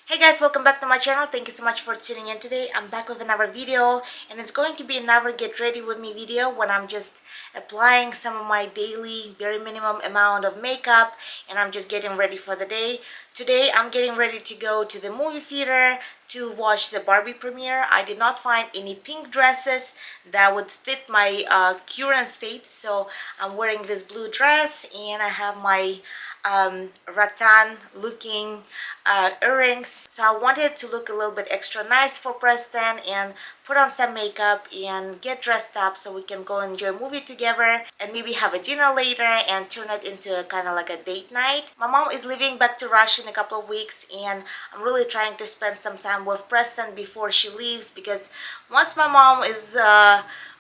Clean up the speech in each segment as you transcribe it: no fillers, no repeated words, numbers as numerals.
Hey guys, welcome back to my channel. Thank you so much for tuning in today. I'm back with another video, and it's going to be another get ready with me video when I'm just applying some of my daily very minimum amount of makeup and I'm just getting ready for the day. Today I'm getting ready to go to the movie theater to watch the Barbie premiere. I did not find any pink dresses that would fit my current state, so I'm wearing this blue dress and I have my rattan looking earrings. So I wanted to look a little bit extra nice for Preston and put on some makeup and get dressed up so we can go enjoy a movie together and maybe have a dinner later and turn it into kind of like a date night. My mom is leaving back to Russia in a couple of weeks and I'm really trying to spend some time with Preston before she leaves, because once my mom is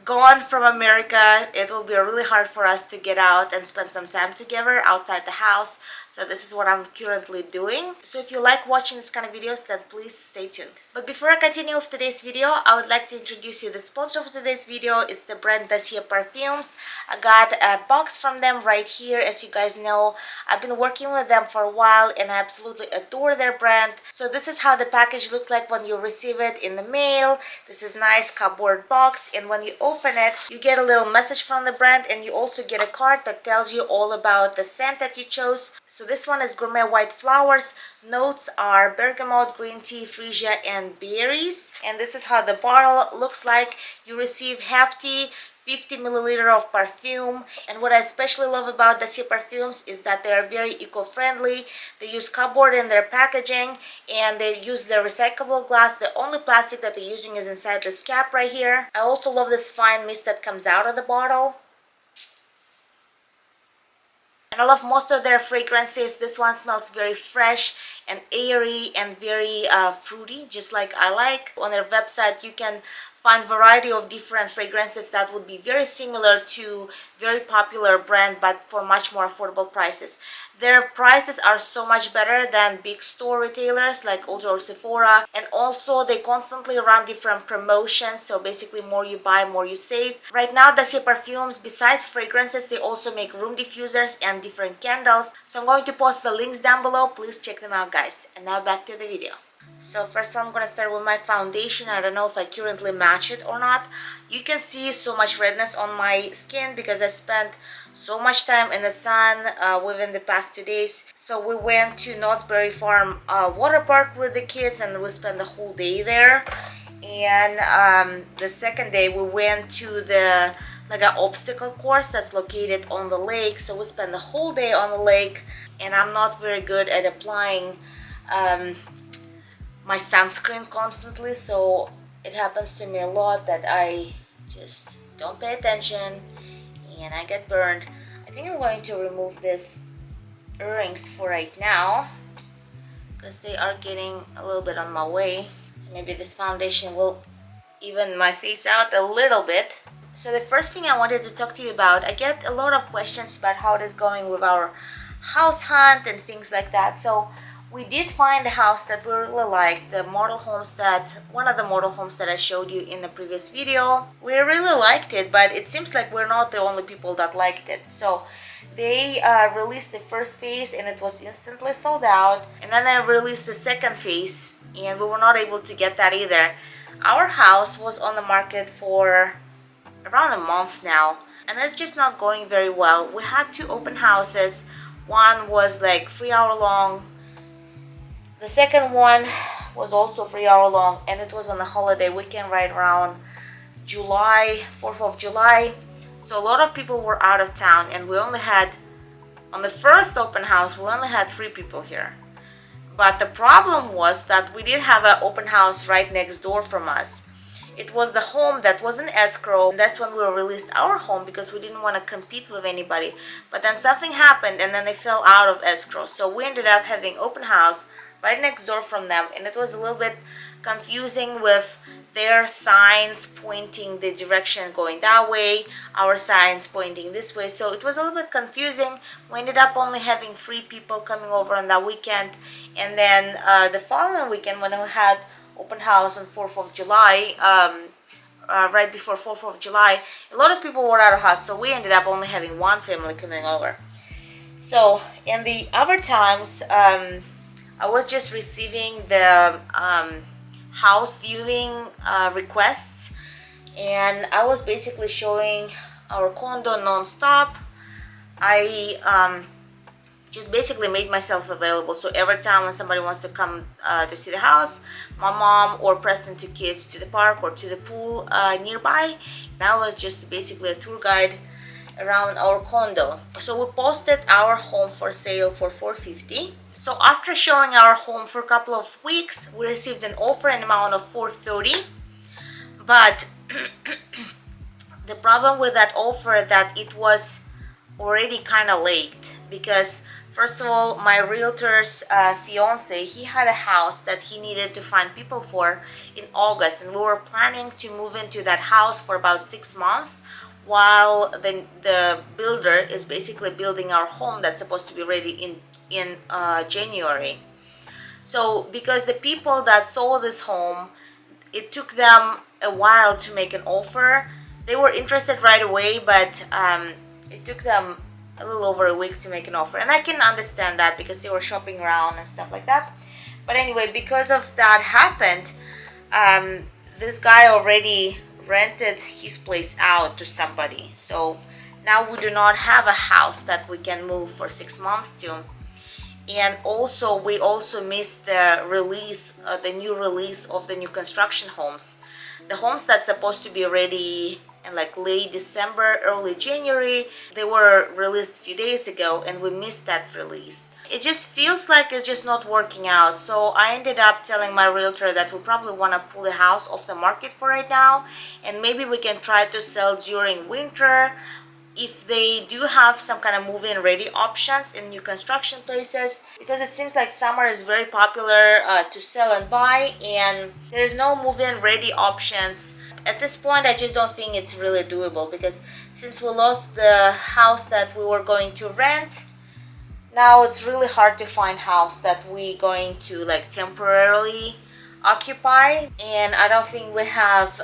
gone from America, it will be really hard for us to get out and spend some time together outside the house. So this is what I'm currently doing. So if you like watching this kind of videos, then please stay tuned. But before I continue with today's video, I would like to introduce you the sponsor for today's video. It's the brand Dossier perfumes. I got a box from them right here. As you guys know, I've been working with them for a while and I absolutely adore their brand. So this is how the package looks like when you receive it in the mail. This is nice cardboard box, and when you open it, you get a little message from the brand, and you also get a card that tells you all about the scent that you chose. So this one is gourmet white flowers. Notes are bergamot, green tea, freesia, and berries. And this is how the bottle looks like. You receive hefty 50 milliliter of perfume, and what I especially love about Dossier perfumes is that they are very eco-friendly. They use cardboard in their packaging and they use the recyclable glass. The only plastic that they're using is inside this cap right here. I also love this fine mist that comes out of the bottle. And I love most of their fragrances. This one smells very fresh and airy and very fruity, just like I like. On their website you can find variety of different fragrances that would be very similar to very popular brand, but for much more affordable prices. Their prices are so much better than big store retailers like Ulta or Sephora, and also they constantly run different promotions, so basically more you buy, more you save. Right now Dossier perfumes, besides fragrances, they also make room diffusers and different candles, so I'm going to post the links down below. Please check them out guys. And now back to the video. So first I'm gonna start with my foundation. I don't know if I currently match it or not. You can see so much redness on my skin because I spent so much time in the sun within the past 2 days. So we went to Knott's Berry Farm water park with the kids and we spent the whole day there. And the second day we went to the like an obstacle course that's located on the lake. So we spent the whole day on the lake, and I'm not very good at applying my sunscreen constantly, so it happens to me a lot that I just don't pay attention and I get burned. I think I'm going to remove these earrings for right now because they are getting a little bit on my way. So maybe this foundation will even my face out a little bit. So the first thing I wanted to talk to you about, I get a lot of questions about how it is going with our house hunt and things like that. So we did find a house that we really like, the model homes that, one of the model homes that I showed you in the previous video. We really liked it, but it seems like we're not the only people that liked it. So they released the first phase and it was instantly sold out. And then they released the second phase and we were not able to get that either. Our house was on the market for around a month now and it's just not going very well. We had 2 open houses. One was like 3-hour long. The second one was also 3-hour long, and it was on a holiday weekend right around July, 4th of July. So a lot of people were out of town, and we only had, on the first open house, we only had 3 people here. But the problem was that we did have an open house right next door from us. It was the home that was in escrow. That's when we released our home because we didn't want to compete with anybody. But then something happened and then they fell out of escrow. So we ended up having open house right next door from them, and it was a little bit confusing with their signs pointing the direction going that way, our signs pointing this way, so it was a little bit confusing. We ended up only having 3 people coming over on that weekend, and then the following weekend when we had open house on 4th of July, right before 4th of July, a lot of people were out of house, so we ended up only having 1 family coming over. So in the other times, I was just receiving the house viewing requests, and I was basically showing our condo non-stop. I just basically made myself available, so every time when somebody wants to come to see the house, my mom or Preston took kids to the park or to the pool nearby, and I was just basically a tour guide around our condo. So we posted our home for sale for $450. So after showing our home for a couple of weeks, we received an offer in amount of $430. But the problem with that offer that it was already kind of late, because first of all, my realtor's fiance, he had a house that he needed to find people for in August, and we were planning to move into that house for about 6 months while the builder is basically building our home that's supposed to be ready in January. So because the people that saw this home, it took them a while to make an offer. They were interested right away, but it took them a little over a week to make an offer, and I can understand that because they were shopping around and stuff like that. But anyway, because of that happened, this guy already rented his place out to somebody, so now we do not have a house that we can move for 6 months to. And also we also missed the release, the new release of the new construction homes. The homes that's supposed to be ready in like late December, early January, they were released a few days ago, and we missed that release. It just feels like it's just not working out. So I ended up telling my realtor that we probably want to pull the house off the market for right now, and maybe we can try to sell during winter if they do have some kind of move-in ready options in new construction places, because it seems like summer is very popular to sell and buy, and there is no move-in ready options. At this point, I just don't think it's really doable, because since we lost the house that we were going to rent, now it's really hard to find house that we going to like temporarily occupy, and I don't think we have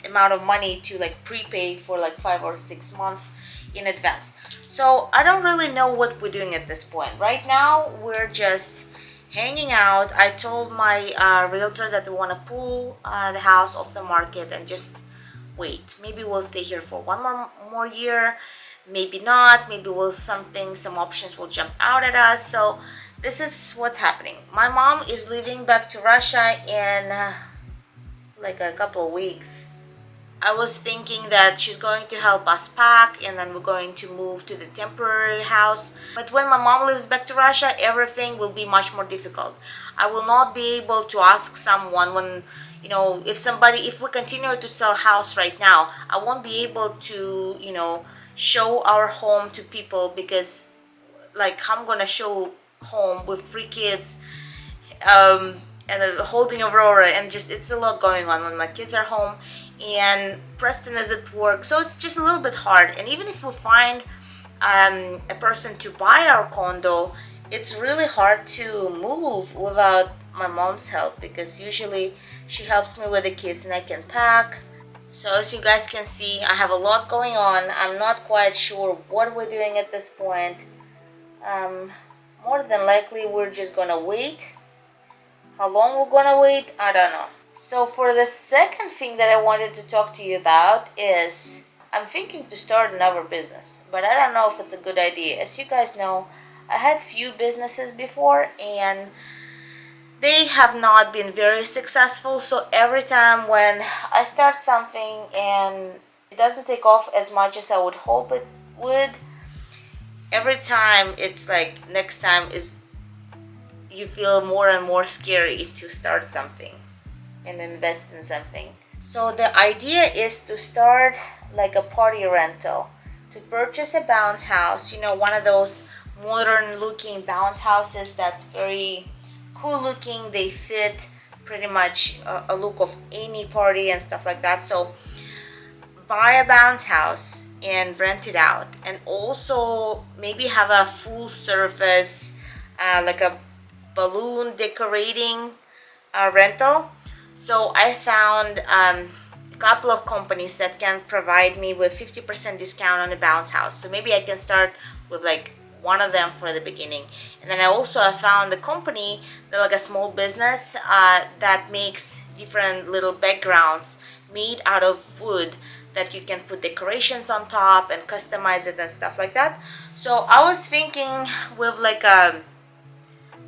amount of money to like prepay for like 5 or 6 months in advance. So I don't really know what we're doing at this point. Right now we're just hanging out. I told my realtor that we want to pull the house off the market and just wait. Maybe we'll stay here for one more year, maybe not. Maybe some options will jump out at us. So this is what's happening. My mom is leaving back to Russia in like a couple of weeks. I was thinking that she's going to help us pack, and then we're going to move to the temporary house. But when my mom leaves back to Russia, everything will be much more difficult. I will not be able to ask someone when, you know, if we continue to sell house right now, I won't be able to, you know, show our home to people, because like I'm gonna show home with 3 kids and holding Aurora, and just it's a lot going on when my kids are home and Preston is at work, so it's just a little bit hard. And even if we find a person to buy our condo, it's really hard to move without my mom's help, because usually she helps me with the kids and I can pack. So as you guys can see, I have a lot going on. I'm not quite sure what we're doing at this point. More than likely we're just gonna wait. How long we're gonna wait, I don't know. So for the second thing that I wanted to talk to you about is I'm thinking to start another business, but I don't know if it's a good idea. As you guys know, I had few businesses before and they have not been very successful. So every time when I start something and it doesn't take off as much as I would hope it would, every time it's like next time is you feel more and more scary to start something and invest in something. So the idea is to start like a party rental, to purchase a bounce house, you know, one of those modern looking bounce houses that's very cool looking. They fit pretty much a look of any party and stuff like that. So buy a bounce house and rent it out, and also maybe have a full service like a balloon decorating rental. So I found a couple of companies that can provide me with 50% discount on a bounce house. So maybe I can start with like one of them for the beginning. And then I found a company that, like a small business that makes different little backgrounds made out of wood that you can put decorations on top and customize it and stuff like that. So I was thinking with like a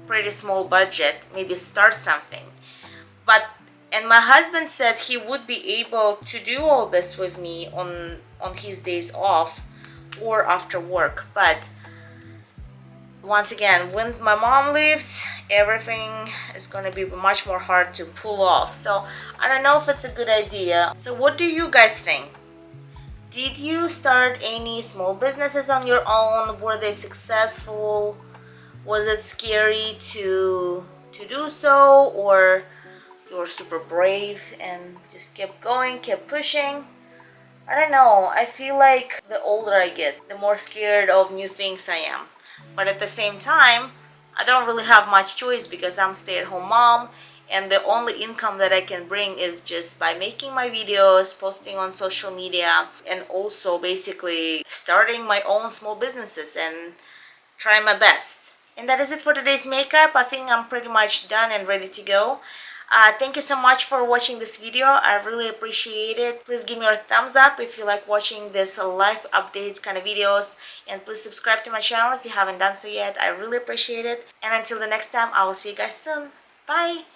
pretty small budget, maybe start something. But and my husband said he would be able to do all this with me on his days off or after work. But once again, when my mom leaves, everything is going to be much more hard to pull off. So I don't know if it's a good idea. So what do you guys think? Did you start any small businesses on your own? Were they successful? Was it scary to do so, or you were super brave and just kept going, kept pushing? I don't know. I feel like the older I get, the more scared of new things I am. But at the same time, I don't really have much choice because I'm stay-at-home mom, and the only income that I can bring is just by making my videos, posting on social media, and also basically starting my own small businesses and trying my best. And that is it for today's makeup. I think I'm pretty much done and ready to go. Thank you so much for watching this video. I really appreciate it. Please give me your thumbs up if you like watching this live updates kind of videos, and please subscribe to my channel if you haven't done so yet. I really appreciate it. And until the next time, I will see you guys soon. Bye.